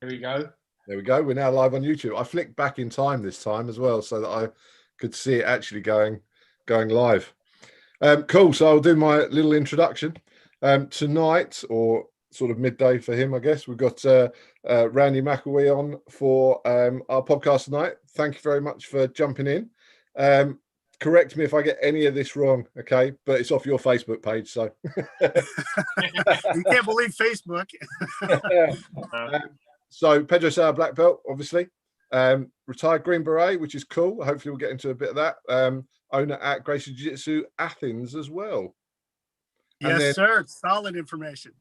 Here we go. There we go. We're now live on YouTube. I flicked back in time this time as well so that I could see it actually going live. Cool. So I'll do my little introduction. Tonight, or sort of midday for him, I guess, we've got Randy McElwee on for our podcast tonight. Thank you very much for jumping in. Correct me if I get any of this wrong, okay? But it's off your Facebook page, so. You can't believe Facebook. So Pedro Sauer Black Belt, obviously. Retired Green Beret, which is cool. Hopefully we'll get into a bit of that. Owner at Gracie Jiu-Jitsu Athens as well. Yes, sir. Solid information.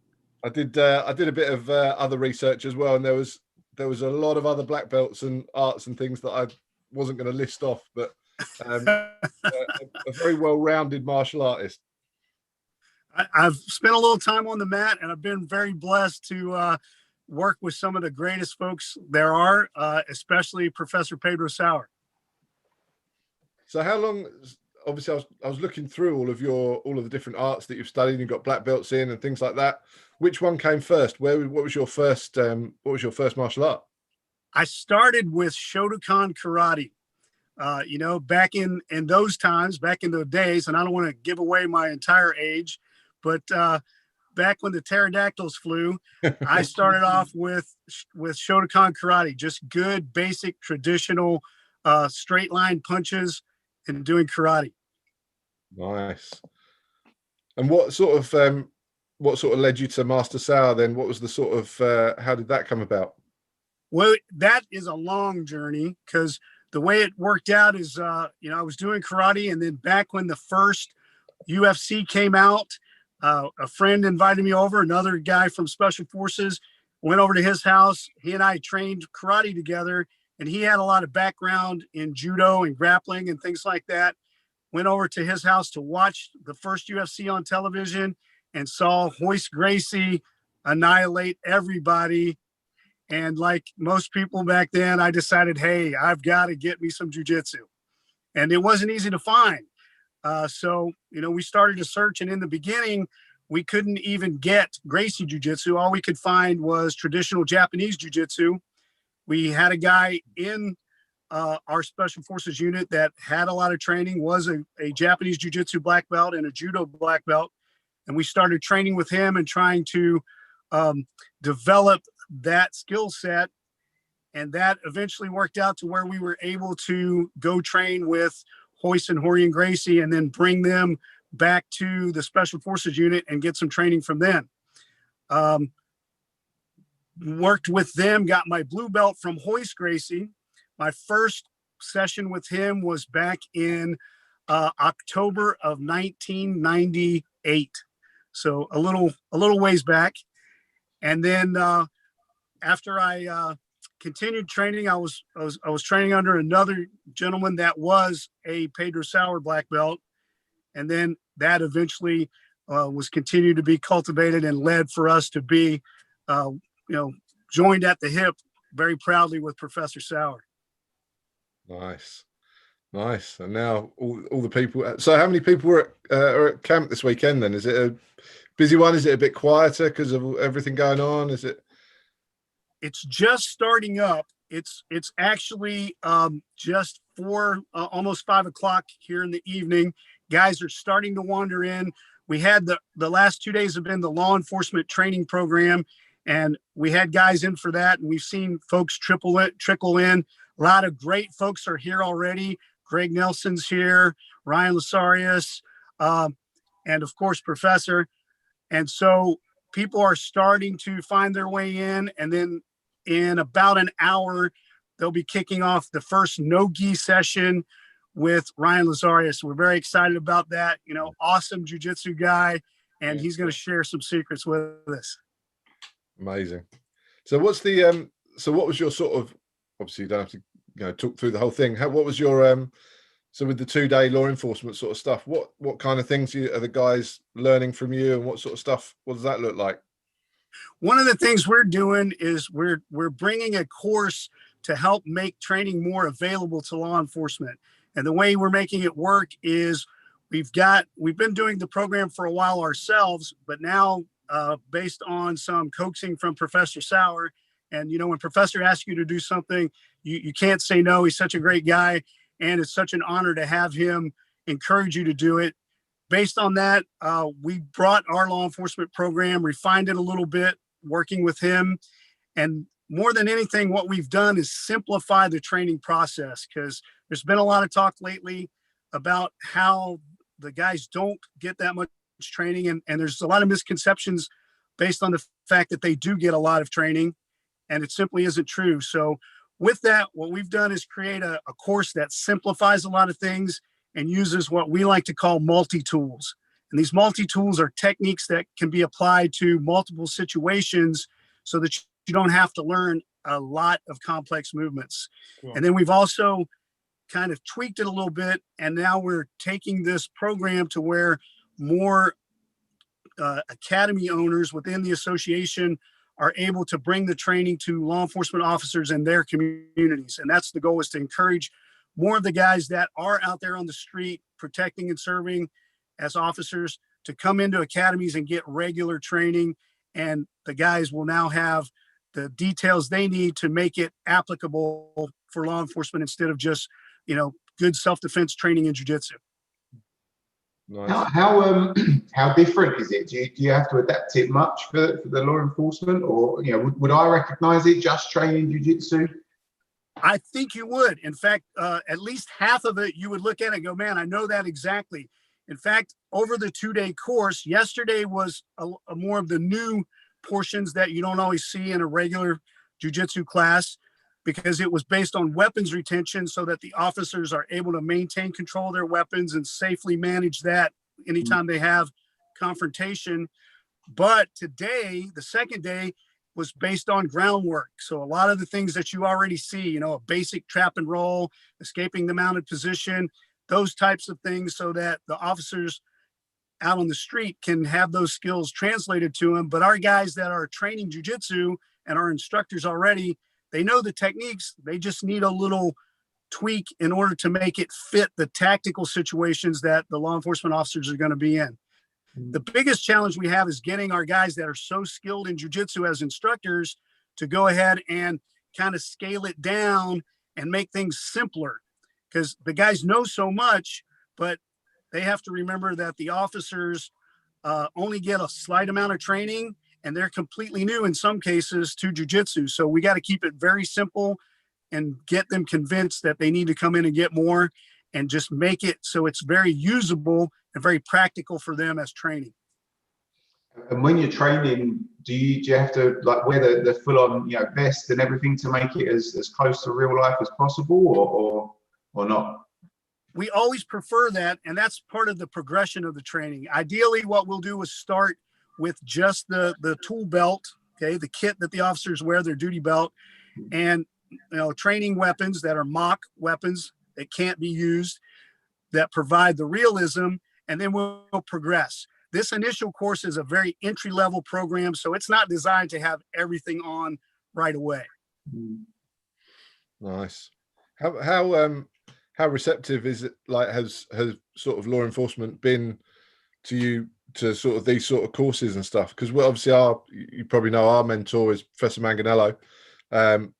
I did a bit of other research as well, and there was a lot of other black belts and arts and things that I wasn't going to list off, but a very well-rounded martial artist. I've spent a little time on the mat, and I've been very blessed to work with some of the greatest folks there are, especially Professor Pedro Sauer. So how long? Obviously, I was looking through all of the different arts that you've studied. You've got black belts in and things like that. Which one came first? What was your first martial art? I started with Shotokan karate. Back in those times, back in the days, and I don't want to give away my entire age, but back when the pterodactyls flew, I started off with Shotokan karate, just good, basic, traditional, straight line punches and doing karate. Nice. And what sort of led you to Master Sauer then? What was the sort of, how did that come about? Well, that is a long journey, because the way it worked out is, I was doing karate, and then back when the first UFC came out, a friend invited me over, another guy from Special Forces, went over to his house. He and I trained karate together, and he had a lot of background in judo and grappling and things like that. Went over to his house to watch the first UFC on television and saw Royce Gracie annihilate everybody. And like most people back then, I decided, hey, I've got to get me some jiu-jitsu. And it wasn't easy to find. So we started to search, and in the beginning, we couldn't even get Gracie Jiu-Jitsu. All we could find was traditional Japanese Jiu-Jitsu. We had a guy in our Special Forces unit that had a lot of training, was a Japanese Jiu-Jitsu black belt and a judo black belt. And we started training with him and trying to develop that skill set. And that eventually worked out to where we were able to go train with Royce and Horian Gracie, and then bring them back to the Special Forces unit and get some training from them. Worked with them, got my blue belt from Royce Gracie. My first session with him was back in October of 1998. So a little ways back. And then after I continued training, I was training under another gentleman that was a Pedro Sauer black belt, and then that eventually was continued to be cultivated and led for us to be, joined at the hip very proudly with Professor Sauer. Nice. And now all the people. So how many people are at camp this weekend then? Is it a busy one? Is it a bit quieter because of everything going on? Is it? It's just starting up. It's actually just almost 5 o'clock here in the evening. Guys are starting to wander in. We had the last 2 days have been the law enforcement training program, and we had guys in for that. And we've seen folks trickle in. A lot of great folks are here already. Greg Nelson's here, Ryan Lasarius, and of course, Professor. And so people are starting to find their way in, and then in about an hour, they'll be kicking off the first no-gi session with Ryan Lasarius. We're very excited about that. Awesome jiu-jitsu guy, and he's going to share some secrets with us. Amazing. So what was your sort of, obviously you don't have to talk through the whole thing. What was your so with the 2-day law enforcement sort of stuff, what kind of things are the guys learning from you, and what sort of stuff, what does that look like? One of the things we're doing is we're bringing a course to help make training more available to law enforcement. And the way we're making it work is we've been doing the program for a while ourselves, but now based on some coaxing from Professor Sauer And, when professor asks you to do something, you can't say no. He's such a great guy. And it's such an honor to have him encourage you to do it. Based on that, we brought our law enforcement program, refined it a little bit, working with him. And more than anything, what we've done is simplify the training process, because there's been a lot of talk lately about how the guys don't get that much training. And there's a lot of misconceptions based on the fact that they do get a lot of training, and it simply isn't true. So with that, what we've done is create a course that simplifies a lot of things and uses what we like to call multi-tools. And these multi-tools are techniques that can be applied to multiple situations so that you don't have to learn a lot of complex movements. Cool. And then we've also kind of tweaked it a little bit, and now we're taking this program to where more academy owners within the association are able to bring the training to law enforcement officers in their communities. And that's the goal, is to encourage more of the guys that are out there on the street protecting and serving as officers to come into academies and get regular training. And the guys will now have the details they need to make it applicable for law enforcement instead of just, good self-defense training in jiu-jitsu. Nice. How different is it? Do you have to adapt it much for the law enforcement, or would I recognize it just training jiu-jitsu? I think you would. In fact, at least half of it, you would look at it and go, man, I know that exactly. In fact, over the 2-day course, yesterday was a more of the new portions that you don't always see in a regular jiu-jitsu class, because it was based on weapons retention so that the officers are able to maintain control of their weapons and safely manage that anytime they have confrontation. But today, the second day, was based on groundwork. So a lot of the things that you already see, a basic trap and roll, escaping the mounted position, those types of things, so that the officers out on the street can have those skills translated to them. But our guys that are training jiu-jitsu and our instructors already, they know the techniques. They just need a little tweak in order to make it fit the tactical situations that the law enforcement officers are going to be in. The biggest challenge we have is getting our guys that are so skilled in jiu-jitsu as instructors to go ahead and kind of scale it down and make things simpler, because the guys know so much, but they have to remember that the officers only get a slight amount of training, and they're completely new in some cases to jiu-jitsu. So we got to keep it very simple and get them convinced that they need to come in and get more, and just make it so it's very usable and very practical for them as training. And when you're training, do you have to wear the full-on vest and everything to make it as close to real life as possible, or not? We always prefer that, and that's part of the progression of the training. Ideally, what we'll do is start with just the tool belt, okay, the kit that the officers wear, their duty belt, and training weapons that are mock weapons that can't be used, that provide the realism, and then we'll progress. This initial course is a very entry-level program, so it's not designed to have everything on right away. Nice. How receptive is it? Has sort of law enforcement been to you, to sort of these sort of courses and stuff? Because obviously you probably know our mentor is Professor Manganello.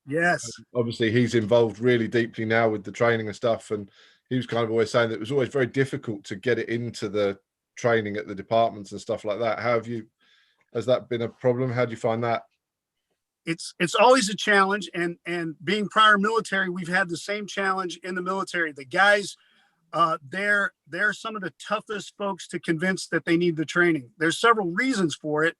Yes. Obviously he's involved really deeply now with the training and stuff, and he was kind of always saying that it was always very difficult to get it into the training at the departments and stuff like that. Has that been a problem? How do you find that? It's always a challenge, and being prior military, we've had the same challenge in the military. The guys, they're some of the toughest folks to convince that they need the training. There's several reasons for it.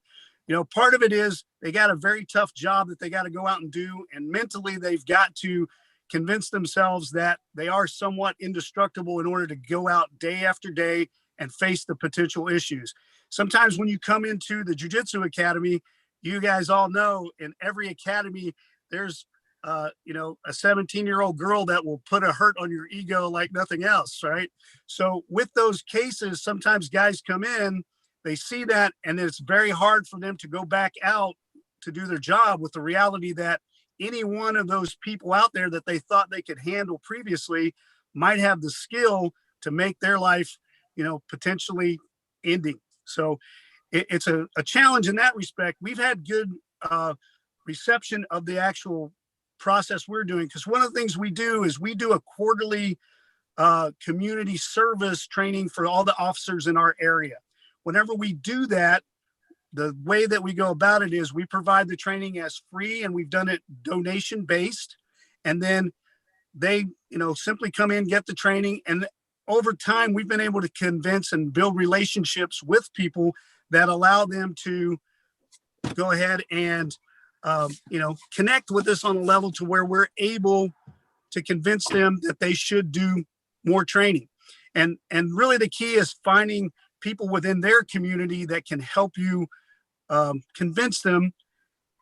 Part of it is they got a very tough job that they got to go out and do, and mentally they've got to convince themselves that they are somewhat indestructible in order to go out day after day and face the potential issues. Sometimes when you come into the Jiu-Jitsu Academy, you guys all know in every academy, there's a 17-year-old girl that will put a hurt on your ego like nothing else, right? So with those cases, sometimes guys come in, they see that, and it's very hard for them to go back out to do their job with the reality that any one of those people out there that they thought they could handle previously might have the skill to make their life, potentially ending. So it's a challenge in that respect. We've had good reception of the actual process we're doing. Because one of the things we do is we do a quarterly community service training for all the officers in our area. Whenever we do that, the way that we go about it is we provide the training as free, and we've done it donation based. And then they, simply come in, get the training. And over time, we've been able to convince and build relationships with people that allow them to go ahead and, connect with us on a level to where we're able to convince them that they should do more training. And really the key is finding people within their community that can help you convince them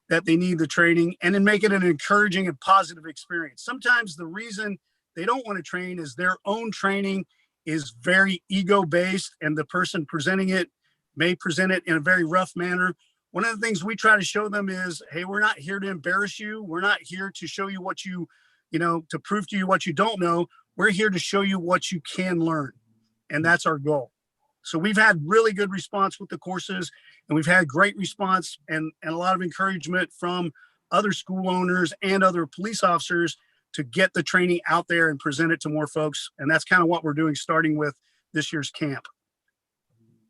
that they need the training, and then make it an encouraging and positive experience. Sometimes the reason they don't want to train is their own training is very ego based, and the person presenting it may present it in a very rough manner. One of the things we try to show them is, hey, we're not here to embarrass you. We're not here to show you what to prove to you what you don't know. We're here to show you what you can learn. And that's our goal. So we've had really good response with the courses, and we've had great response and a lot of encouragement from other school owners and other police officers to get the training out there and present it to more folks. And that's kind of what we're doing, starting with this year's camp.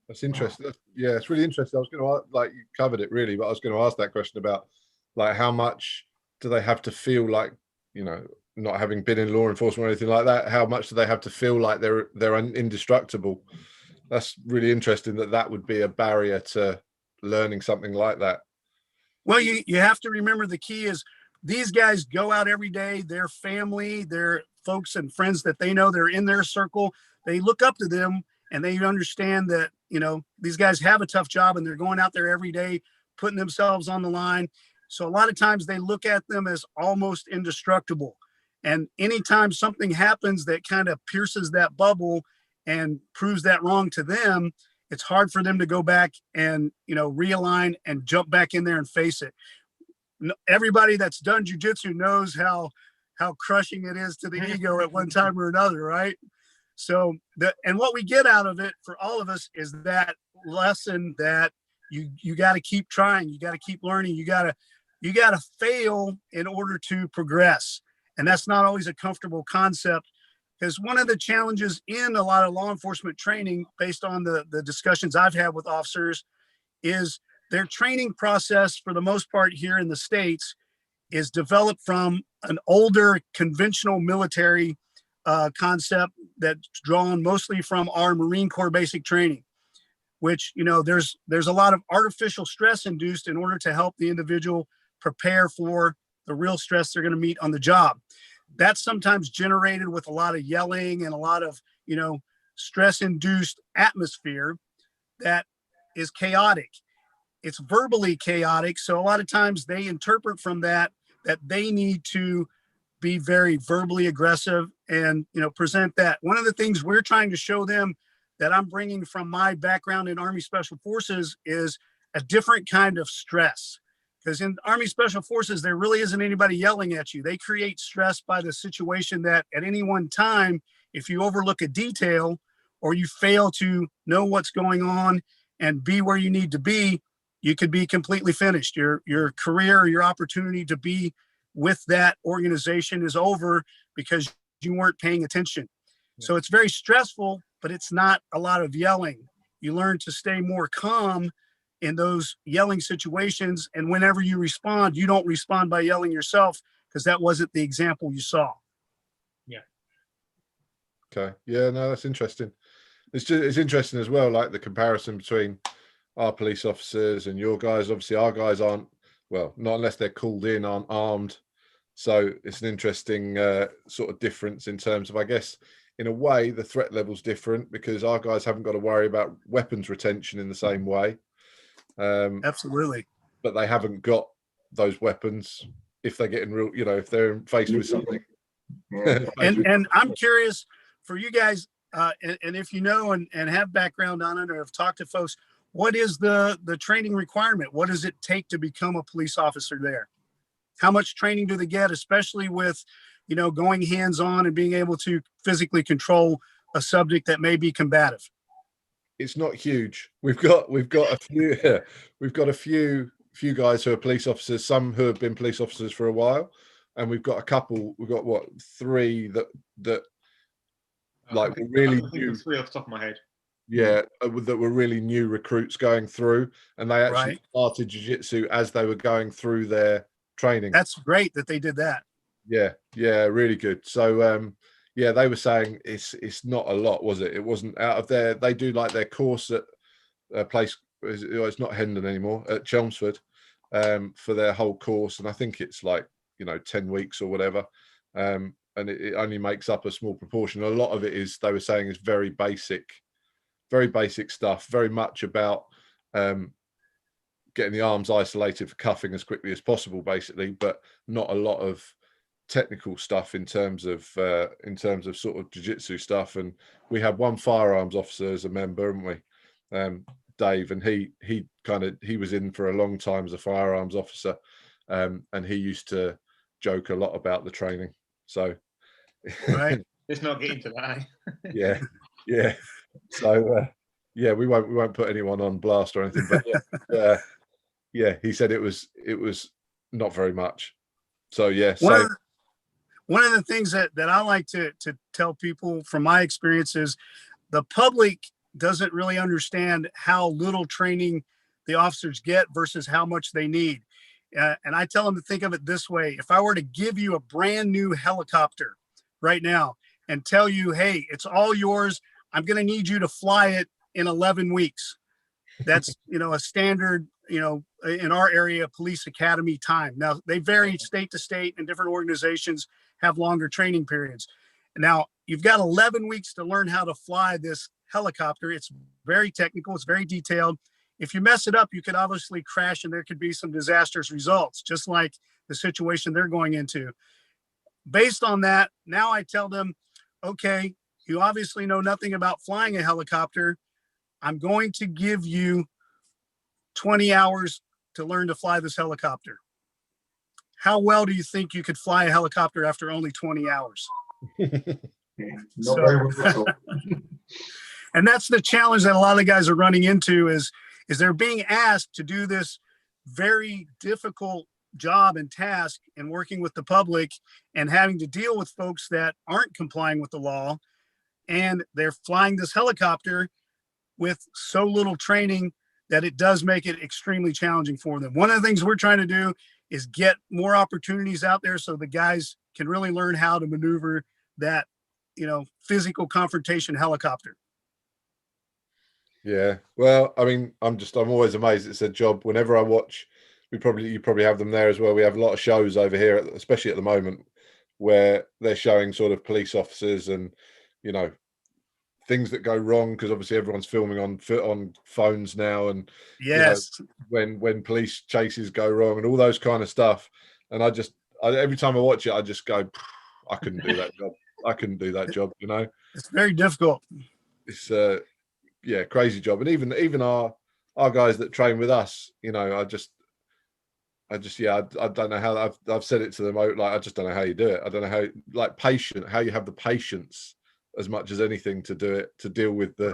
That's interesting. Yeah, it's really interesting. I was going to, you covered it really, but I was going to ask that question about how much do they have to feel like, not having been in law enforcement or anything like that, how much do they have to feel like they're indestructible? That's really interesting that would be a barrier to learning something like that. Well, you have to remember the key is these guys go out every day, their family, their folks and friends that they know, they're in their circle. They look up to them, and they understand that, these guys have a tough job, and they're going out there every day, putting themselves on the line. So a lot of times they look at them as almost indestructible. And anytime something happens that kind of pierces that bubble and proves that wrong to them, it's hard for them to go back and, realign and jump back in there and face it. Everybody that's done jiu-jitsu knows how crushing it is to the ego at one time or another, right? So and what we get out of it for all of us is that lesson that you got to keep trying, you got to keep learning, you got to fail in order to progress. And that's not always a comfortable concept, because one of the challenges in a lot of law enforcement training, based on the discussions I've had with officers, is their training process, for the most part here in the States, is developed from an older conventional military concept that's drawn mostly from our Marine Corps basic training, which, there's a lot of artificial stress induced in order to help the individual prepare for the real stress they're going to meet on the job. That's sometimes generated with a lot of yelling and a lot of, stress-induced atmosphere that is chaotic. It's verbally chaotic. So a lot of times they interpret from that they need to be very verbally aggressive and, present that. One of the things we're trying to show them that I'm bringing from my background in Army Special Forces is a different kind of stress. Because in Army Special Forces, there really isn't anybody yelling at you. They create stress by the situation that at any one time, if you overlook a detail or you fail to know what's going on and be where you need to be, you could be completely finished. Your career or your opportunity to be with that organization is over because you weren't paying attention. So it's very stressful, but it's not a lot of yelling. You learn to stay more calm in those yelling situations. And whenever you respond, you don't respond by yelling yourself, because that wasn't the example you saw. Yeah. Okay. Yeah, no, that's interesting. It's interesting as well, like the comparison between our police officers and your guys. Obviously, our guys aren't unless they're called in, aren't armed. So it's an interesting sort of difference in terms of, I guess, in a way, the threat level's different because our guys haven't got to worry about weapons retention in the same way. Absolutely. But they haven't got those weapons if they get in real, if they're faced with something. Yeah. And I'm curious for you guys, and if you know and have background on it or have talked to folks, what is the training requirement? What does it take to become a police officer there? How much training do they get, especially with, going hands-on and being able to physically control a subject that may be combative? It's not huge. We've got a few few guys who are police officers, some who have been police officers for a while, and we've got a couple. We've got what, 3 that like were really new. 3 off the top of my head. Yeah, that were really new recruits going through, and they actually started jiu-jitsu as they were going through their training. That's great that they did that. Yeah, really good. So yeah, they were saying it's not a lot, was it? It wasn't out of their, they do like their course at a place, it's not Hendon anymore, at Chelmsford, for their whole course, and I think it's like, you know, 10 weeks or whatever, and it only makes up a small proportion. A lot of it is, they were saying, is very basic stuff, very much about getting the arms isolated for cuffing as quickly as possible, basically, but not a lot of technical stuff in terms of sort of jiu-jitsu stuff. And we had one firearms officer as a member, haven't we, Dave, and he was in for a long time as a firearms officer, and he used to joke a lot about the training. So right. Let's not get into that. Yeah. So yeah, we won't put anyone on blast or anything, but yeah, he said it was not very much. So yeah, one of the things that I like to tell people from my experience is the public doesn't really understand how little training the officers get versus how much they need. And I tell them to think of it this way: if I were to give you a brand new helicopter right now and tell you, hey, it's all yours, I'm going to need you to fly it in 11 weeks. That's, you know, a standard, you know, in our area, police academy time. Now, they vary state to state, and different organizations have longer training periods. Now, you've got 11 weeks to learn how to fly this helicopter. It's very technical. It's very detailed. If you mess it up, you could obviously crash, and there could be some disastrous results, just like the situation they're going into. Based on that, now I tell them, okay, you obviously know nothing about flying a helicopter. I'm going to give you 20 hours to learn to fly this helicopter. How well do you think you could fly a helicopter after only 20 hours? And that's the challenge that a lot of guys are running into is they're being asked to do this very difficult job and task and working with the public and having to deal with folks that aren't complying with the law. And they're flying this helicopter with so little training that it does make it extremely challenging for them. One of the things we're trying to do is get more opportunities out there so the guys can really learn how to maneuver that, you know, physical confrontation helicopter. Yeah, well, I mean, I'm always amazed. It's a job. Whenever I watch, you probably have them there as well. We have a lot of shows over here, especially at the moment, where they're showing sort of police officers and, you know, things that go wrong, because obviously everyone's filming on phones now, and yes, you know, when police chases go wrong and all those kind of stuff. And I every time I watch it, I just go, I couldn't do that job. I couldn't do that job. You know, it's very difficult. It's yeah, crazy job. And even our guys that train with us, you know, I just yeah, I don't know how. I've said it to them, like, I just don't know how you do it. I don't know how you have the patience as much as anything to do it, to deal with the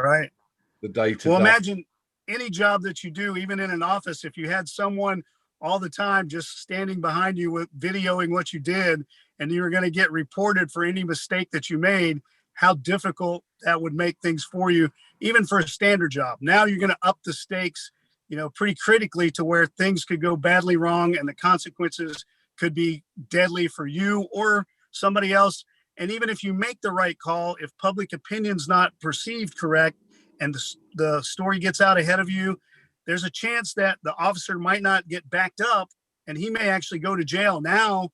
day-to-day. Well, imagine any job that you do, even in an office, if you had someone all the time just standing behind you with videoing what you did, and you were going to get reported for any mistake that you made, how difficult that would make things for you, even for a standard job. Now you're going to up the stakes, you know, pretty critically, to where things could go badly wrong and the consequences could be deadly for you or somebody else. And even if you make the right call, if public opinion's not perceived correct and the story gets out ahead of you, there's a chance that the officer might not get backed up and he may actually go to jail. Now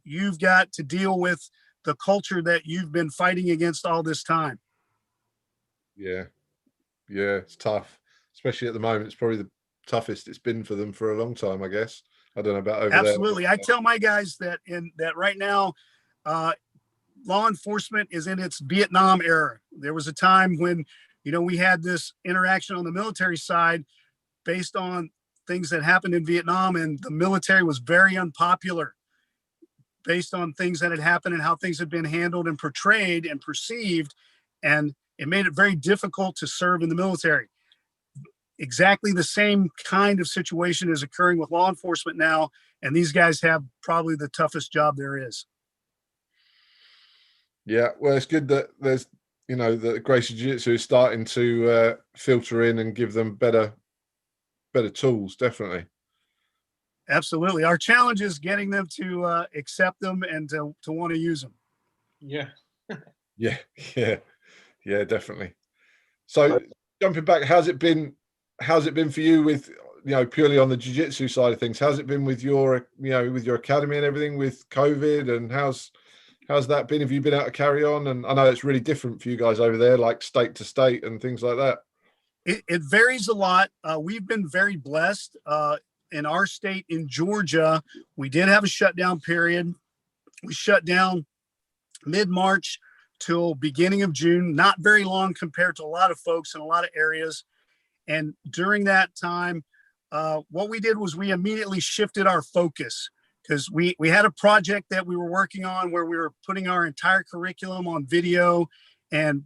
you've got to deal with the culture that you've been fighting against all this time. Yeah, it's tough, especially at the moment. It's probably the toughest it's been for them for a long time, I guess. I don't know about over there. Absolutely. I tell my guys that right now, law enforcement is in its Vietnam era. There was a time when, you know, we had this interaction on the military side based on things that happened in Vietnam, and the military was very unpopular based on things that had happened and how things had been handled and portrayed and perceived. And it made it very difficult to serve in the military. exactly the same kind of situation is occurring with law enforcement now. And these guys have probably the toughest job there is. Yeah, well, it's good that there's, you know, that Gracie Jiu-Jitsu is starting to filter in and give them better tools, definitely. Absolutely. Our challenge is getting them to accept them and to want to use them. Yeah. Yeah, yeah, definitely. So jumping back, how's it been for you with, you know, purely on the jiu-jitsu side of things? How's it been with your, you know, with your academy and everything with COVID, and how's that been? Have you been able to carry on? And I know it's really different for you guys over there, like state to state and things like that. It varies a lot. We've been very blessed. In our state, in Georgia, we did have a shutdown period. We shut down mid-March till beginning of June, not very long compared to a lot of folks in a lot of areas. And during that time, what we did was we immediately shifted our focus, because we had a project that we were working on where we were putting our entire curriculum on video and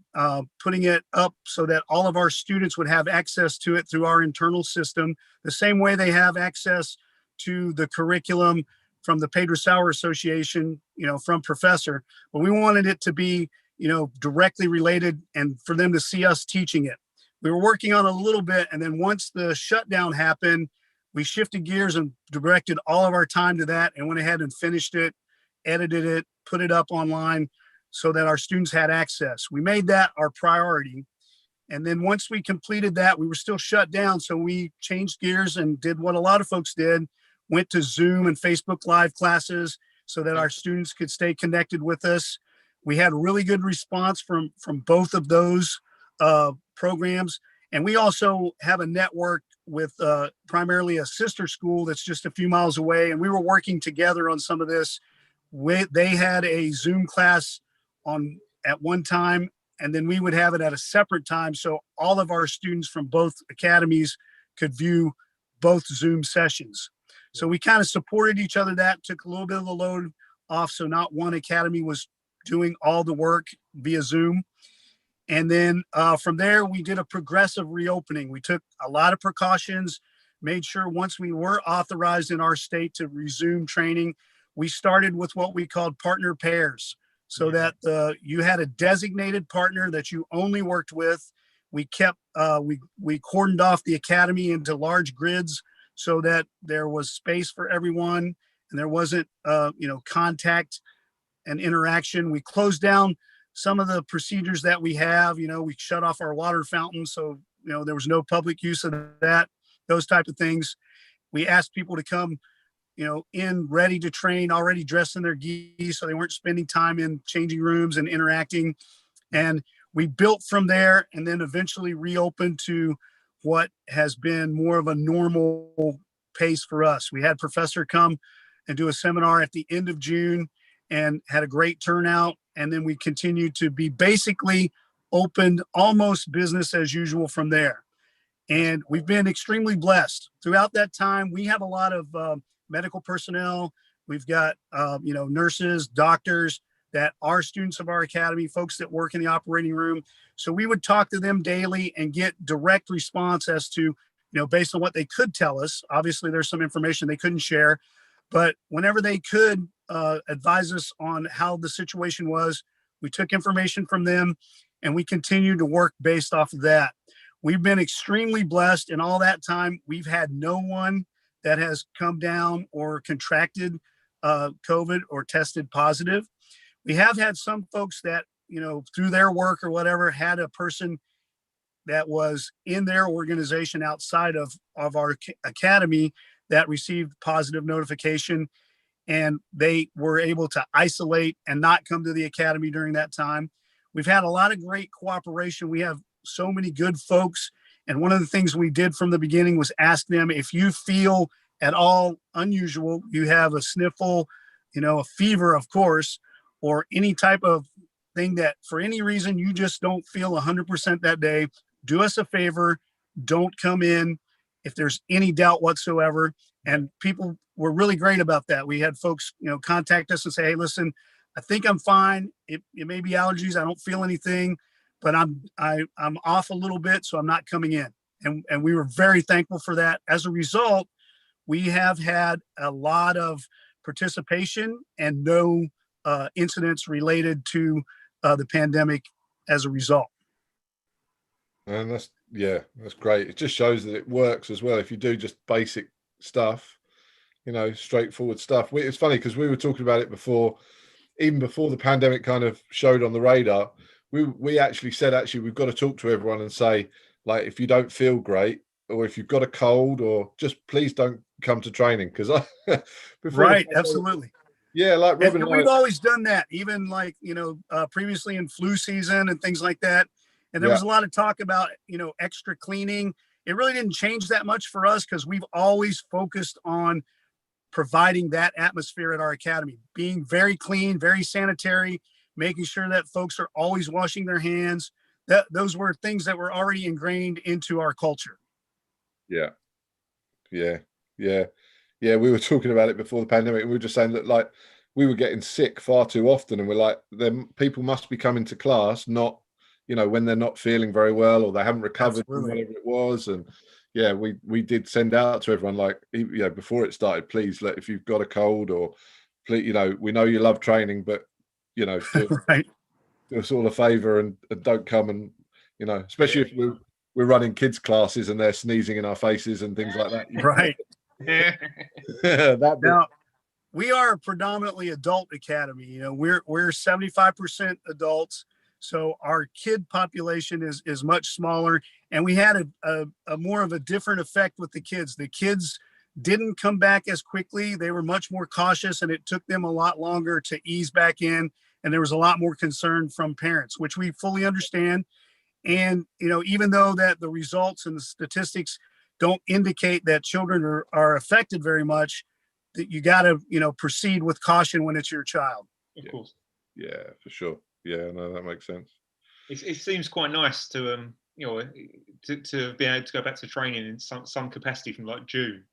putting it up so that all of our students would have access to it through our internal system, the same way they have access to the curriculum from the Pedro Sauer Association, you know, from Professor. But we wanted it to be, you know, directly related and for them to see us teaching it. We were working on a little bit, and then once the shutdown happened, we shifted gears and directed all of our time to that and went ahead and finished it, edited it, put it up online so that our students had access. We made that our priority. And then once we completed that, we were still shut down. So we changed gears and did what a lot of folks did, went to Zoom and Facebook Live classes so that our students could stay connected with us. We had really good response from both of those programs. And we also have a network with primarily a sister school that's just a few miles away. And we were working together on some of this. They had a Zoom class on at one time, and then we would have it at a separate time. So all of our students from both academies could view both Zoom sessions. So we kind of supported each other. That took a little bit of the load off. So not one academy was doing all the work via Zoom. And then from there, we did a progressive reopening. We took a lot of precautions, made sure once we were authorized in our state to resume training, we started with what we called partner pairs, so that you had a designated partner that you only worked with. We kept, we cordoned off the academy into large grids so that there was space for everyone and there wasn't, you know, contact and interaction. We closed down some of the procedures that we have. You know, we shut off our water fountain, so, you know, there was no public use of that, those type of things. We asked people to come, you know, in ready to train, already dressed in their gi, so they weren't spending time in changing rooms and interacting. And we built from there, and then eventually reopened to what has been more of a normal pace for us. We had Professor come and do a seminar at the end of June and had a great turnout. And then we continued to be basically opened almost business as usual from there. And we've been extremely blessed throughout that time. We have a lot of medical personnel. We've got, you know, nurses, doctors that are students of our academy, folks that work in the operating room. So we would talk to them daily and get direct response as to, you know, based on what they could tell us. Obviously, there's some information they couldn't share, but whenever they could advise us on how the situation was, we took information from them and we continued to work based off of that. We've been extremely blessed in all that time. We've had no one that has come down or contracted COVID or tested positive. We have had some folks that, you know, through their work or whatever, had a person that was in their organization outside of our academy that received positive notification, and they were able to isolate and not come to the academy during that time. We've had a lot of great cooperation. We have so many good folks. And one of the things we did from the beginning was ask them, if you feel at all unusual, you have a sniffle, you know, a fever, of course, or any type of thing that for any reason you just don't feel 100% that day, do us a favor, don't come in if there's any doubt whatsoever. And people were really great about that. We had folks, you know, contact us and say, hey, listen, I think I'm fine. It may be allergies. I don't feel anything, but I'm off a little bit, so I'm not coming in. and we were very thankful for that. As a result, we have had a lot of participation and no incidents related to the pandemic as a result. And that's great. It just shows that it works as well. If you do just basic stuff, straightforward stuff. It's funny because we were talking about it before, even before the pandemic kind of showed on the radar. We actually said, we've got to talk to everyone and say, like, if you don't feel great, or if you've got a cold, or just please don't come to training. Because right, absolutely. Yeah, like Robin and we've always done that, even like, previously in flu season and things like that. And there was a lot of talk about, extra cleaning. It really didn't change that much for us because we've always focused on providing that atmosphere at our academy, being very clean, very sanitary, making sure that folks are always washing their hands. Those were things that were already ingrained into our culture. Yeah. We were talking about it before the pandemic, and we were just saying that, like, we were getting sick far too often, and we're like, then people must be coming to class, not, when they're not feeling very well or they haven't recovered from whatever it was. And we did send out to everyone, like, before it started, please, if you've got a cold, or please, we know you love training, but do us all a favor and don't come, and especially if we're running kids classes and they're sneezing in our faces and things like that. Right. Now, we are a predominantly adult academy. We're 75% adults, so our kid population is much smaller, and we had a more of a different effect with the kids. The kids didn't come back as quickly. They were much more cautious, and it took them a lot longer to ease back in. And there was a lot more concern from parents, which we fully understand. And, even though that the results and the statistics don't indicate that children are affected very much, that you got to, proceed with caution when it's your child. Of course. Yeah, for sure. Yeah, no, that makes sense. It seems quite nice to to be able to go back to training in some capacity from like June.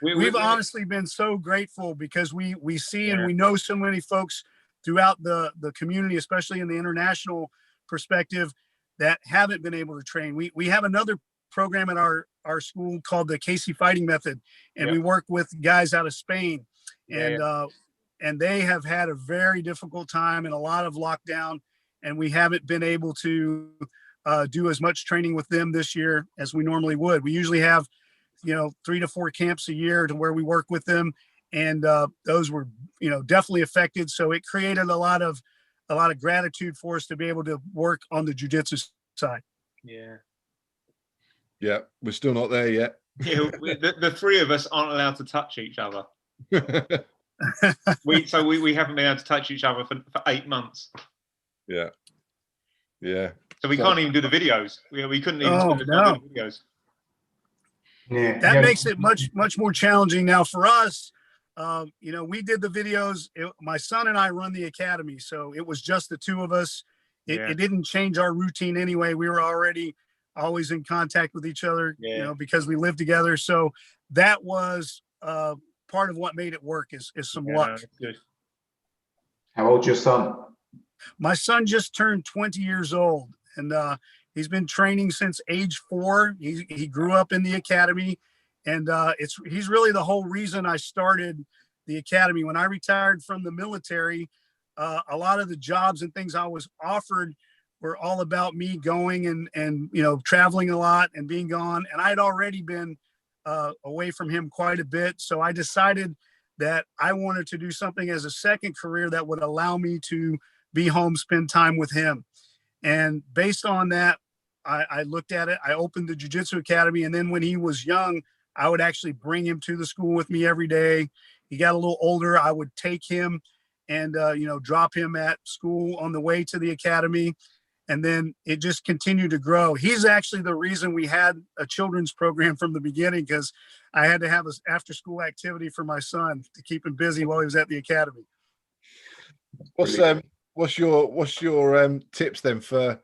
We've honestly been so grateful because we see and we know so many folks throughout the community, especially in the international perspective, that haven't been able to train. We have another program at our school called the Casey Fighting Method, and we work with guys out of Spain, and they have had a very difficult time and a lot of lockdown, and we haven't been able to do as much training with them this year as we normally would. We usually have 3 to 4 camps a year to where we work with them, and those were definitely affected. So it created a lot of gratitude for us to be able to work on the jiu-jitsu side. Yeah, we're still not there yet. The three of us aren't allowed to touch each other. we haven't been able to touch each other for 8 months. Yeah. So we can't even do the videos. We couldn't even do the videos. That makes it much more challenging now for us. We did the videos. My son and I run the academy, so it was just the two of us. It didn't change our routine anyway. We were already always in contact with each other, because we lived together. So that was part of what made it work is some luck. Good. How old's your son? My son just turned 20 years old, and he's been training since age 4. He grew up in the academy, and he's really the whole reason I started the academy. When I retired from the military, a lot of the jobs and things I was offered were all about me going and traveling a lot and being gone. And I'd already been away from him quite a bit. So I decided that I wanted to do something as a second career that would allow me to be home, spend time with him. And based on that, I looked at it. I opened the Jiu-Jitsu Academy. And then when he was young, I would actually bring him to the school with me every day. He got a little older. I would take him and, drop him at school on the way to the academy. And then it just continued to grow. He's actually the reason we had a children's program from the beginning, because I had to have an after-school activity for my son to keep him busy while he was at the academy. What's your tips then for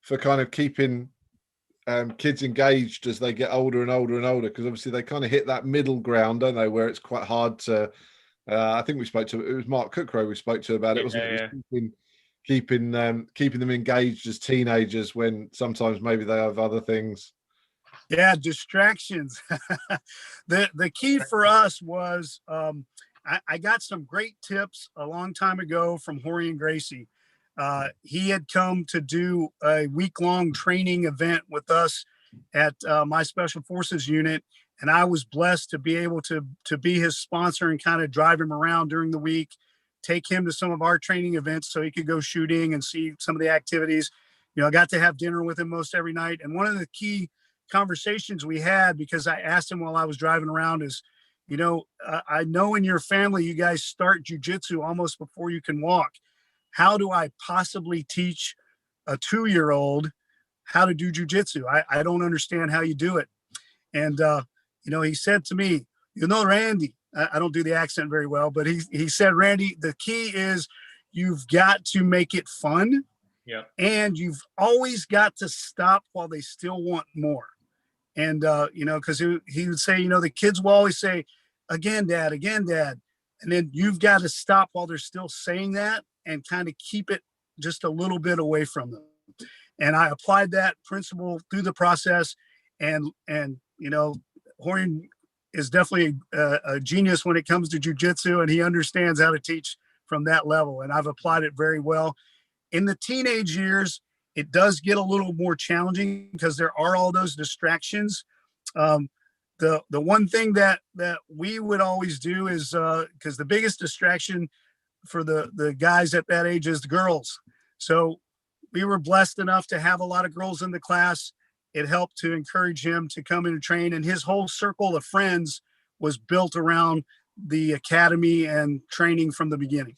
kind of keeping kids engaged as they get older and older and older? Because obviously they kind of hit that middle ground, don't they, where it's quite hard to. I think it was Mark Cookrow we spoke to about it, wasn't it? keeping them engaged as teenagers when sometimes maybe they have other things. Yeah, distractions. The key for us was I got some great tips a long time ago from Horian Gracie. He had come to do a week-long training event with us at my Special Forces unit, and I was blessed to be able to be his sponsor and kind of drive him around during the week, take him to some of our training events so he could go shooting and see some of the activities. You know, I got to have dinner with him most every night. And one of the key conversations we had, because I asked him while I was driving around, is, you know, I know in your family you guys start jiu-jitsu almost before you can walk. How do I possibly teach a 2-year-old how to do jiu-jitsu? I don't understand how you do it. And you know, he said to me, you know, Randy, I don't do the accent very well, but he said, Randy, the key is you've got to make it fun. Yeah. And you've always got to stop while they still want more. And, you know, because he would say, you know, the kids will always say, again, Dad. And then you've got to stop while they're still saying that and kind of keep it just a little bit away from them. And I applied that principle through the process. And you know, Horian is definitely a genius when it comes to jiu-jitsu, and he understands how to teach from that level. And I've applied it very well. In the teenage years, it does get a little more challenging because there are all those distractions. The one thing that we would always do is, because the biggest distraction for the guys at that age is the girls. So we were blessed enough to have a lot of girls in the class. It helped to encourage him to come in and train, and his whole circle of friends was built around the academy and training from the beginning.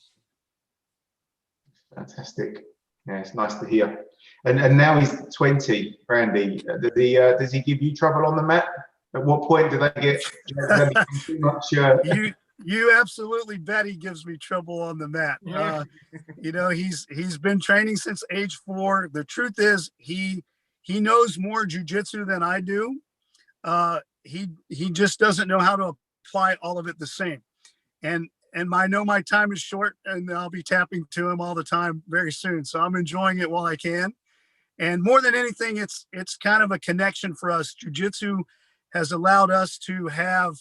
Fantastic. Yeah, it's nice to hear. And now he's 20, Randy. Does he give you trouble on the mat? At what point do they get too much? You absolutely bet he gives me trouble on the mat. You know, he's been training since age 4. The truth is, he knows more jiu-jitsu than I do. He just doesn't know how to apply all of it the same. And I know my time is short, and I'll be tapping to him all the time very soon. So I'm enjoying it while I can. And more than anything, it's kind of a connection for us. Jiu-jitsu has allowed us to have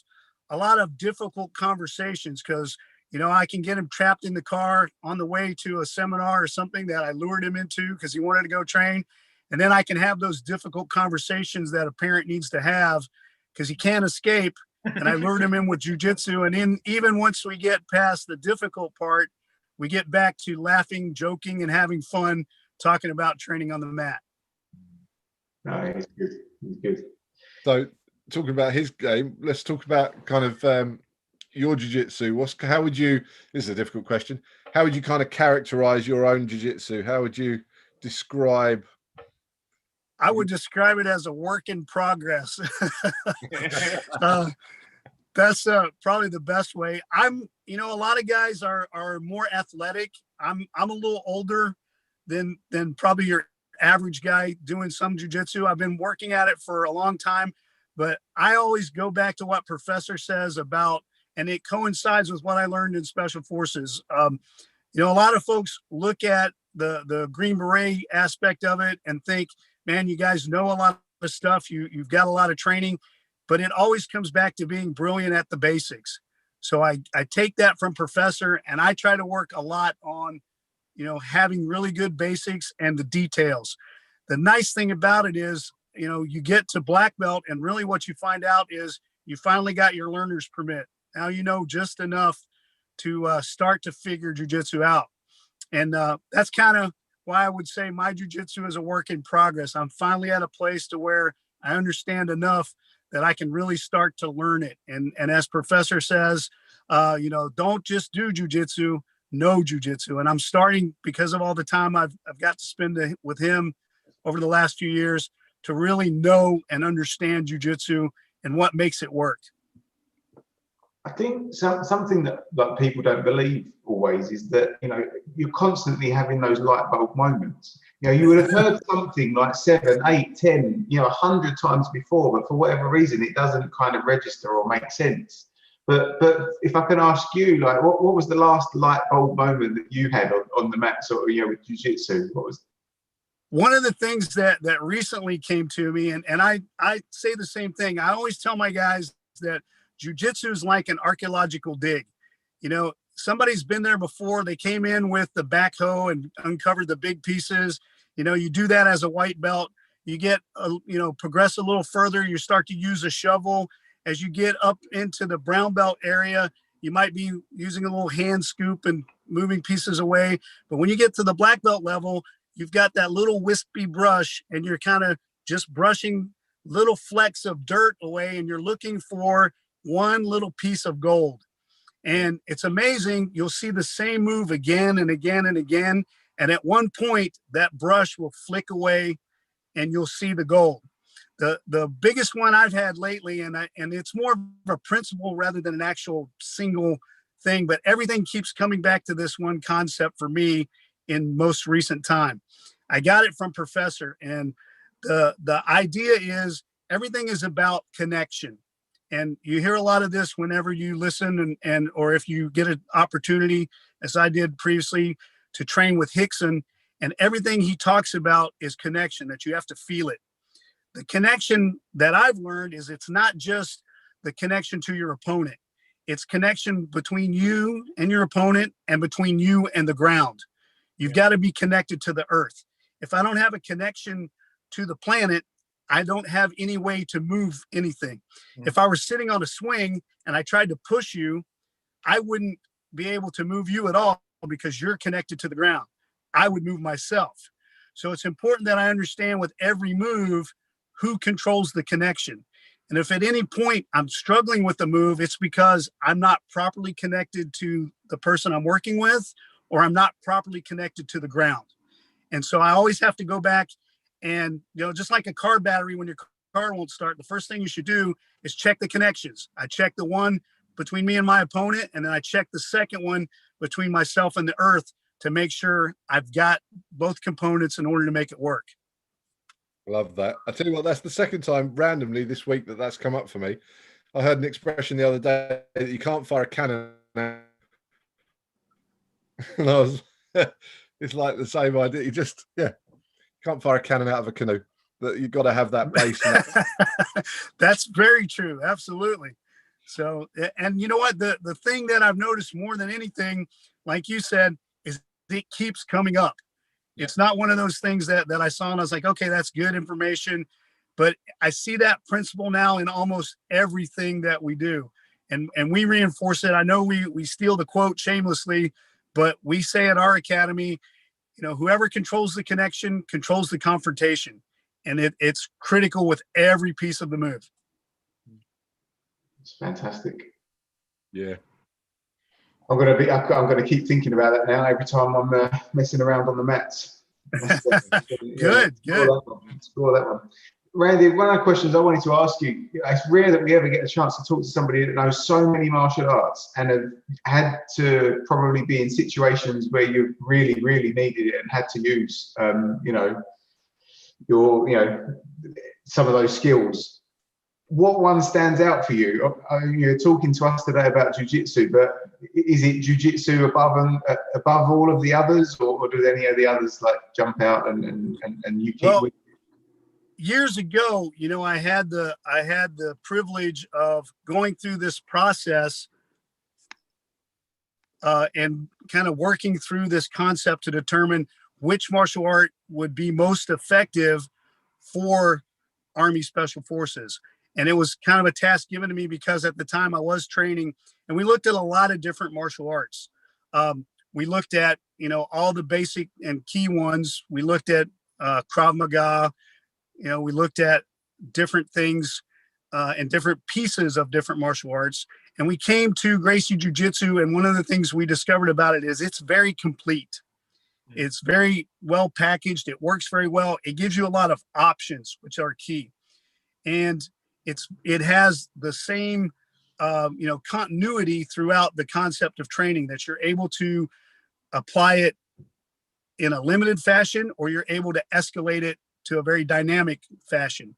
a lot of difficult conversations because, you know, I can get him trapped in the car on the way to a seminar or something that I lured him into because he wanted to go train. And then I can have those difficult conversations that a parent needs to have because he can't escape. And I lured him in with jiu-jitsu. And even once we get past the difficult part, we get back to laughing, joking, and having fun talking about training on the mat. No, he's good. He's good. So talking about his game, let's talk about kind of your jiu-jitsu. How would you, this is a difficult question, how would you kind of characterize your own jiu-jitsu? How would you describe? I would describe it as a work in progress. That's probably the best way. You know, a lot of guys are more athletic. I'm a little older than probably your average guy doing some jiu-jitsu. I've been working at it for a long time, but I always go back to what Professor says about, and it coincides with what I learned in Special Forces. You know, a lot of folks look at the Green Beret aspect of it and think, man, you guys know a lot of stuff. You've got a lot of training, but it always comes back to being brilliant at the basics. So I take that from Professor, and I try to work a lot on, you know, having really good basics and the details. The nice thing about it is, you know, you get to black belt, and really what you find out is you finally got your learner's permit. Now you know just enough to start to figure jiu-jitsu out. And that's kind of why I would say my jiu-jitsu is a work in progress. I'm finally at a place to where I understand enough that I can really start to learn it. And as Professor says, you know, don't just do jiu-jitsu, know jiu-jitsu. And I'm starting, because of all the time I've got to spend with him over the last few years, to really know and understand jiu-jitsu and what makes it work. I think something that people don't believe always is that, you know, you're constantly having those light bulb moments. You know, you would have heard something like 7, 8, 10, you know, 100 times before, but for whatever reason, it doesn't kind of register or make sense. But if I can ask you, like, what was the last light bulb moment that you had on the mat, sort of, with jiu-jitsu? What was one of the things that recently came to me, and I say the same thing. I always tell my guys that jiu-jitsu is like an archaeological dig. Somebody's been there before. They came in with the backhoe and uncovered the big pieces. You do that as a white belt. You get, progress a little further. You start to use a shovel. As you get up into the brown belt area, you might be using a little hand scoop and moving pieces away. But when you get to the black belt level, you've got that little wispy brush, and you're kind of just brushing little flecks of dirt away, and you're looking for one little piece of gold. And it's amazing. You'll see the same move again and again and again. And at one point, that brush will flick away and you'll see the gold. The biggest one I've had lately, and it's more of a principle rather than an actual single thing, but everything keeps coming back to this one concept for me in most recent time. I got it from Professor, and the idea is everything is about connection. And you hear a lot of this whenever you listen or if you get an opportunity, as I did previously, to train with Hickson, and everything he talks about is connection, that you have to feel it. The connection that I've learned is it's not just the connection to your opponent. It's connection between you and your opponent and between you and the ground. You've got to be connected to the earth. If I don't have a connection to the planet, I don't have any way to move anything. If I were sitting on a swing and I tried to push you, I wouldn't be able to move you at all because you're connected to the ground. I would move myself. So it's important that I understand with every move who controls the connection. And if at any point I'm struggling with the move, it's because I'm not properly connected to the person I'm working with, or I'm not properly connected to the ground. And so I always have to go back and, just like a car battery, when your car won't start, the first thing you should do is check the connections. I check the one between me and my opponent, and then I check the second one between myself and the earth to make sure I've got both components in order to make it work. Love that. I tell you what, that's the second time randomly this week that's come up for me. I heard an expression the other day that you can't fire a cannon out. And it's like the same idea. You just, can't fire a cannon out of a canoe. That you've got to have that base. That's very true. Absolutely. So, and you know what? The thing that I've noticed more than anything, like you said, is it keeps coming up. It's not one of those things that I saw and I was like, okay, that's good information. But I see that principle now in almost everything that we do. And we reinforce it. I know we steal the quote shamelessly, but we say at our academy, whoever controls the connection controls the confrontation. And it's critical with every piece of the move. It's fantastic. Yeah. I'm gonna keep thinking about that now every time I'm messing around on the mats. Good. Explore that one. Randy, one of the questions I wanted to ask you, it's rare that we ever get a chance to talk to somebody that knows so many martial arts and have had to probably be in situations where you really, really needed it and had to use, some of those skills. What one stands out for you? You're talking to us today about jiu-jitsu, but is it jiu-jitsu above all of the others, or do any of the others like jump out and you keep with? Years ago, I had the privilege of going through this process and kind of working through this concept to determine which martial art would be most effective for Army Special Forces. And it was kind of a task given to me because at the time I was training, and we looked at a lot of different martial arts. We looked at, all the basic and key ones. We looked at Krav Maga. We looked at different things and different pieces of different martial arts. And we came to Gracie Jiu-Jitsu. And one of the things we discovered about it is it's very complete. It's very well packaged. It works very well. It gives you a lot of options, which are key. And it has the same, continuity throughout the concept of training, that you're able to apply it in a limited fashion, or you're able to escalate it to a very dynamic fashion.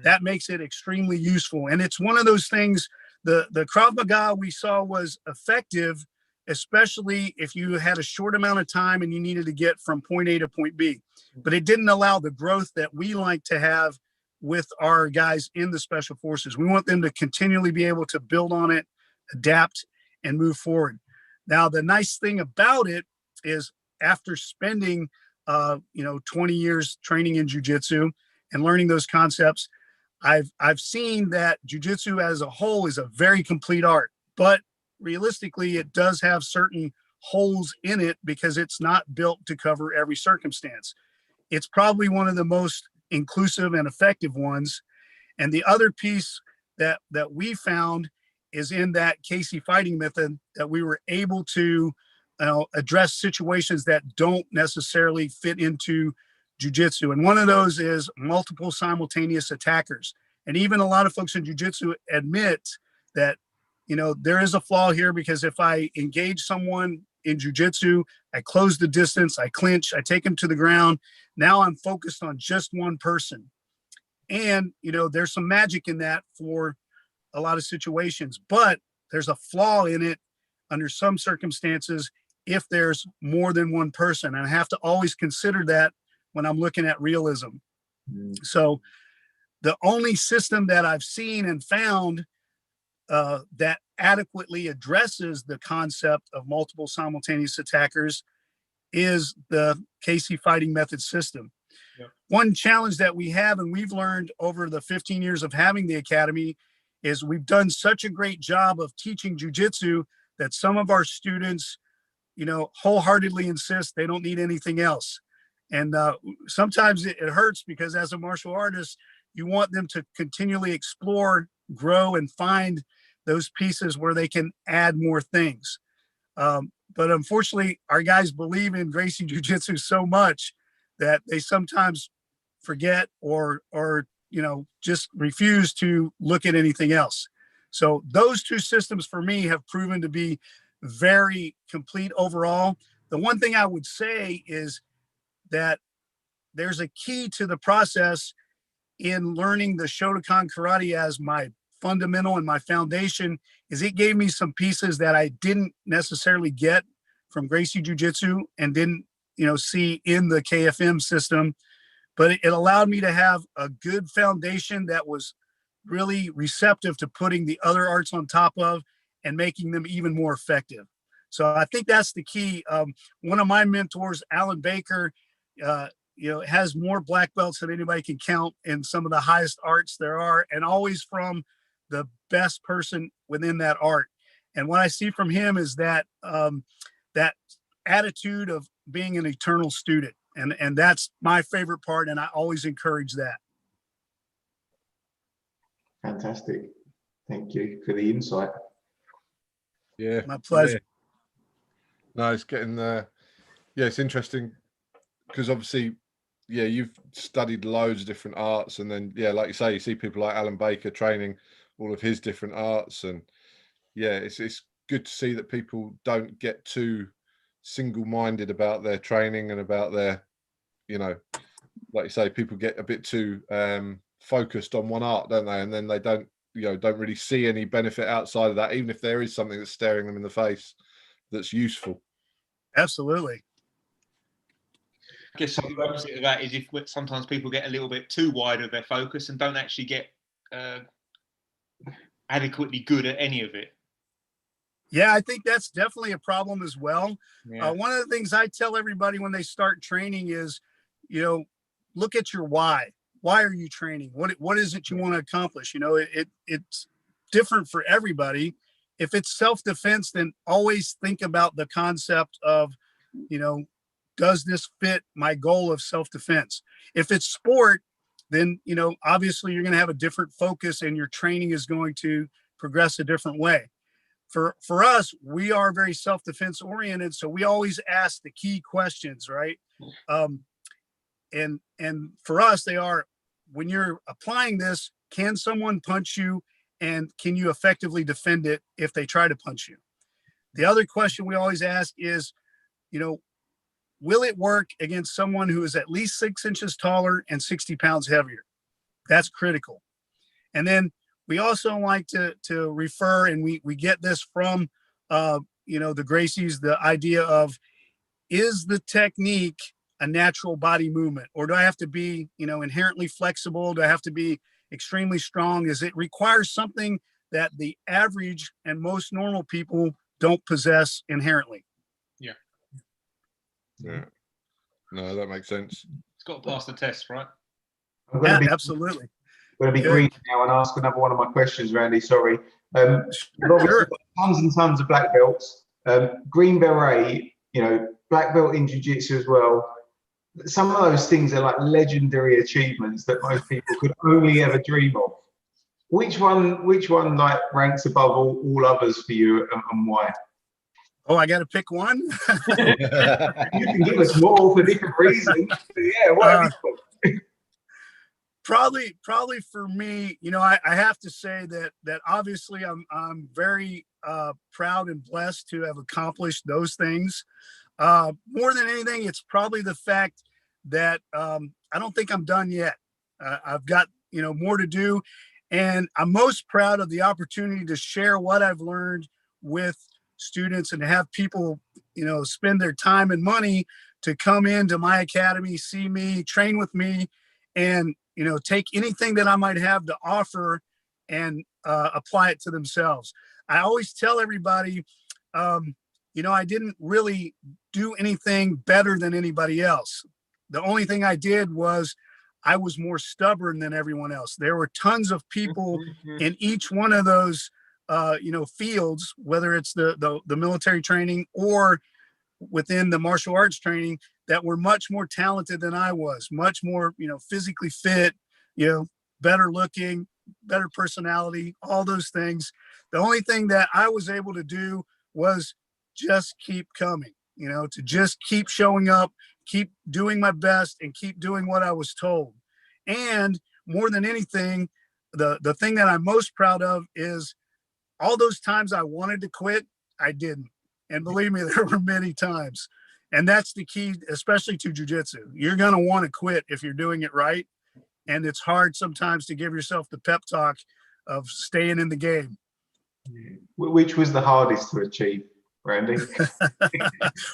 That makes it extremely useful. And it's one of those things the Krav Maga we saw was effective, especially if you had a short amount of time and you needed to get from point A to point B. But it didn't allow the growth that we like to have with our guys in the special forces. We want them to continually be able to build on it, adapt, and move forward. Now, the nice thing about it is after spending 20 years training in jiu-jitsu and learning those concepts, I've seen that jiu-jitsu as a whole is a very complete art, but realistically, it does have certain holes in it because it's not built to cover every circumstance. It's probably one of the most inclusive and effective ones. And the other piece that we found is in that Casey fighting method that we were able to address situations that don't necessarily fit into jiu-jitsu. And one of those is multiple simultaneous attackers. And even a lot of folks in jiu-jitsu admit that, there is a flaw here, because if I engage someone in jiu-jitsu, I close the distance, I clinch, I take them to the ground. Now I'm focused on just one person. And, there's some magic in that for a lot of situations, but there's a flaw in it under some circumstances if there's more than one person. And I have to always consider that when I'm looking at realism. So the only system that I've seen and found that adequately addresses the concept of multiple simultaneous attackers is the Casey fighting method system. Yep. One challenge that we have, and we've learned over the 15 years of having the academy, is we've done such a great job of teaching jiu-jitsu that some of our students, wholeheartedly insist they don't need anything else. And sometimes it hurts, because as a martial artist, you want them to continually explore, grow, and find those pieces where they can add more things. But unfortunately, our guys believe in Gracie Jiu-Jitsu so much that they sometimes forget or just refuse to look at anything else. So those two systems for me have proven to be very complete overall. The one thing I would say is that there's a key to the process in learning the Shotokan karate as my fundamental and my foundation, is it gave me some pieces that I didn't necessarily get from Gracie Jiu-Jitsu and didn't, see in the KFM system, but it allowed me to have a good foundation that was really receptive to putting the other arts on top of and making them even more effective. So I think that's the key. One of my mentors, Alan Baker, has more black belts than anybody can count in some of the highest arts there are, and always from the best person within that art. And what I see from him is that that attitude of being an eternal student. And that's my favorite part. And I always encourage that. Fantastic. Thank you for the insight. Yeah. My pleasure. Yeah. No, it's getting there. Yeah, it's interesting because obviously, you've studied loads of different arts, and then like you say, you see people like Alan Baker training all of his different arts, and it's good to see that people don't get too single-minded about their training and about their, like you say, people get a bit too focused on one art, don't they? And then they don't really see any benefit outside of that, even if there is something that's staring them in the face that's useful. Absolutely. I guess the opposite of that is if sometimes people get a little bit too wide of their focus and don't actually get adequately good at any of it. Yeah, I think that's definitely a problem as well. Yeah. One of the things I tell everybody when they start training is, look at your why. Why are you training? What is it you want to accomplish? It's different for everybody. If it's self-defense, then always think about the concept of, does this fit my goal of self-defense? If it's sport, then, obviously you're going to have a different focus and your training is going to progress a different way. For us, we are very self-defense oriented. So we always ask the key questions, right? And for us, they are, when you're applying this, can someone punch you, and can you effectively defend it if they try to punch you? The other question we always ask is, will it work against someone who is at least 6 inches taller and 60 pounds heavier? That's critical. And then we also like to refer, and we get this from you know, the Gracies, the idea of, is the technique a natural body movement, or do I have to be, you know, inherently flexible? Do I have to be extremely strong? Is it requires something that the average and most normal people don't possess inherently? Yeah. Yeah. No, that makes sense. It's got to pass the test, right? I'm going to be Absolutely. going to be Good. green now and ask another one of my questions, Randy. Sorry. You've obviously Sure. got tons and tons of black belts. Green Beret, you know, black belt in jiu-jitsu as well. Some of those things are like legendary achievements that most people could only ever dream of. Which one like ranks above all others for you, and why? Oh, I got to pick one. You can give us more for different reasons. Yeah, whatever. Probably for me, you know, I have to say that obviously I'm very proud and blessed to have accomplished those things. More than anything, it's probably the fact that I don't think I'm done yet. I've got, you know, more to do, and I'm most proud of the opportunity to share what I've learned with students and have people, you know, spend their time and money to come into my academy, see me, train with me, and, you know, take anything that I might have to offer and apply it to themselves. I always tell everybody, you know, I didn't really do anything better than anybody else. The only thing I did was I was more stubborn than everyone else. There were tons of people in each one of those, you know, fields, whether it's the military training or within the martial arts training, that were much more talented than I was, much more, you know, physically fit, you know, better looking, better personality, all those things. The only thing that I was able to do was just keep coming, you know, to just keep showing up, keep doing my best, and keep doing what I was told. And more than anything, the thing that I'm most proud of is all those times I wanted to quit, I didn't. And believe me, there were many times. And that's the key, especially to jiu-jitsu. You're going to want to quit if you're doing it right. And it's hard sometimes to give yourself the pep talk of staying in the game. Which was the hardest to achieve, Randy?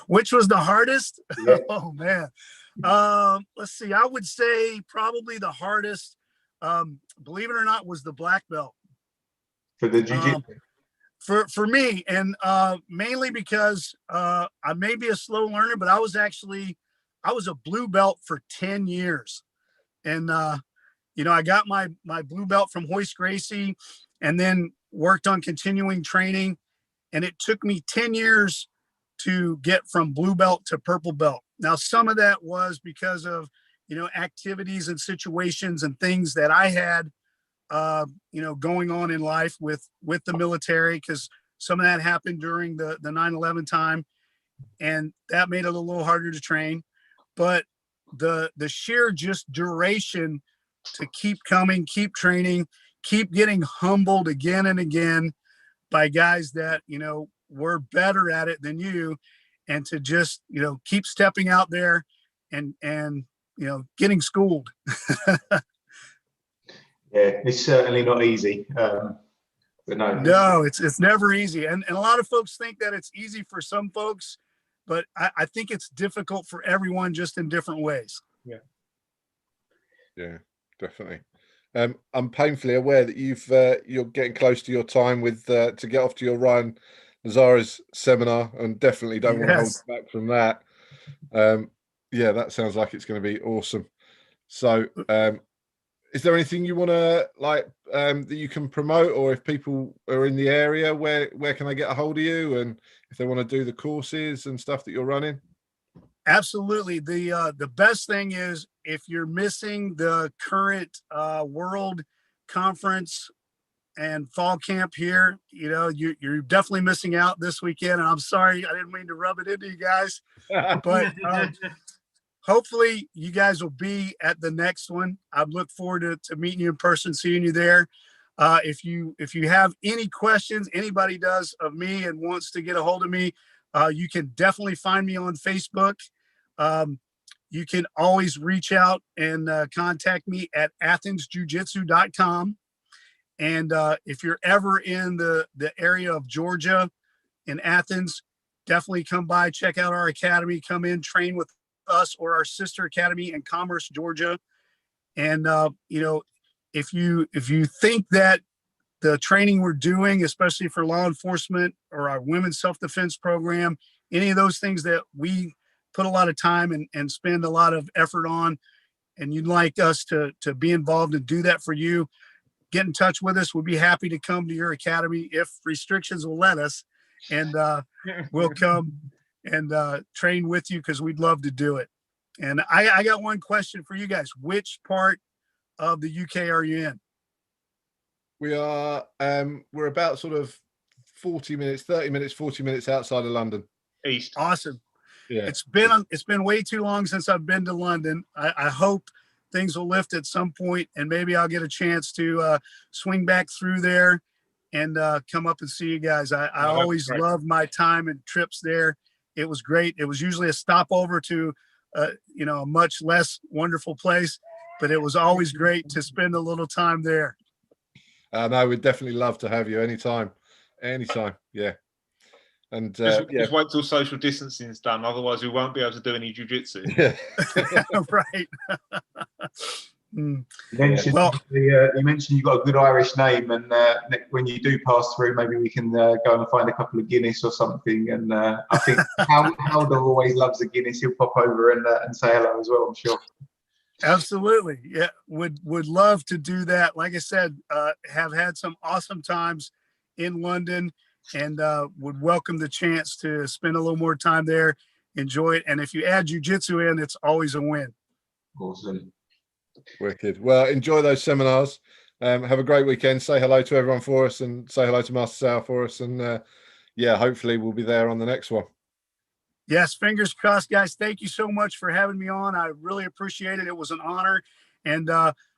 Which was the hardest? Yeah. Oh, man. Let's see. I would say probably the hardest, believe it or not, was the black belt. For the jiu-jitsu? For me, and mainly because I may be a slow learner, but I was a blue belt for 10 years. And, you know, I got my blue belt from Hoist Gracie and then worked on continuing training. And it took me 10 years to get from blue belt to purple belt. Now, some of that was because of, you know, activities and situations and things that I had, you know, going on in life with the military, because some of that happened during the 9/11 time, and that made it a little harder to train. But the sheer just duration to keep coming, keep training, keep getting humbled again and again by guys that, you know, were better at it than you, and to just, you know, keep stepping out there and you know, getting schooled. Yeah, it's certainly not easy. But no, it's never easy. And a lot of folks think that it's easy for some folks, but I think it's difficult for everyone, just in different ways. Yeah, definitely. I'm painfully aware that you're getting close to your time with to get off to your Ryan Nazara's seminar, and definitely don't want to hold you back from that. Yeah, that sounds like it's going to be awesome. So, is there anything you want to that you can promote, or if people are in the area, where can they get a hold of you, and if they want to do the courses and stuff that you're running? Absolutely. The best thing is, if you're missing the current world conference and fall camp here, you know, you're definitely missing out this weekend. And I'm sorry, I didn't mean to rub it into you guys, but hopefully you guys will be at the next one. I look forward to meeting you in person, seeing you there. If you have any questions, anybody does, of me and wants to get a hold of me, you can definitely find me on Facebook. You can always reach out and contact me at athensjiujitsu.com. And if you're ever in the area of Georgia, in Athens, definitely come by, check out our academy, come in, train with us or our sister academy in Commerce, Georgia. And if you think that the training we're doing, especially for law enforcement or our women's self-defense program, any of those things that we put a lot of time and spend a lot of effort on, and you'd like us to be involved and do that for you, get in touch with us. We'll be happy to come to your academy if restrictions will let us, and we'll come and train with you because we'd love to do it. And I got one question for you guys. Which part of the UK are you in? We are, we're about sort of 40 minutes, 30 minutes, 40 minutes outside of London. East. Awesome. Yeah. It's been way too long since I've been to London. I hope things will lift at some point, and maybe I'll get a chance to swing back through there and come up and see you guys. I always loved my time and trips there. It was great. It was usually a stopover to a much less wonderful place, but it was always great to spend a little time there. No, we'd definitely love to have you anytime. Yeah. And just wait till social distancing is done, otherwise we won't be able to do any jiu-jitsu. Yeah. Right. You mentioned you've got a good Irish name, and when you do pass through, maybe we can go and find a couple of Guinness or something. And I think Howard always loves a Guinness. He'll pop over and say hello as well, I'm sure. Absolutely. Yeah. Would love to do that. Like I said, have had some awesome times in London, and would welcome the chance to spend a little more time there, enjoy it. And if you add jiu-jitsu in, it's always a win. Awesome. Wicked. Well, enjoy those seminars. Have a great weekend. Say hello to everyone for us, and say hello to Master Sauer for us. And hopefully we'll be there on the next one. Yes, fingers crossed, guys. Thank you so much for having me on. I really appreciate it. It was an honor, and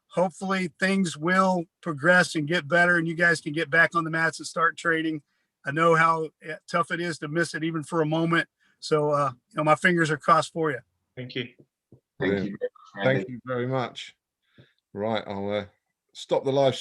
hopefully things will progress and get better, and you guys can get back on the mats and start training. I know how tough it is to miss it even for a moment. So, my fingers are crossed for you. Thank you. Thank you very much. Right, I'll stop the live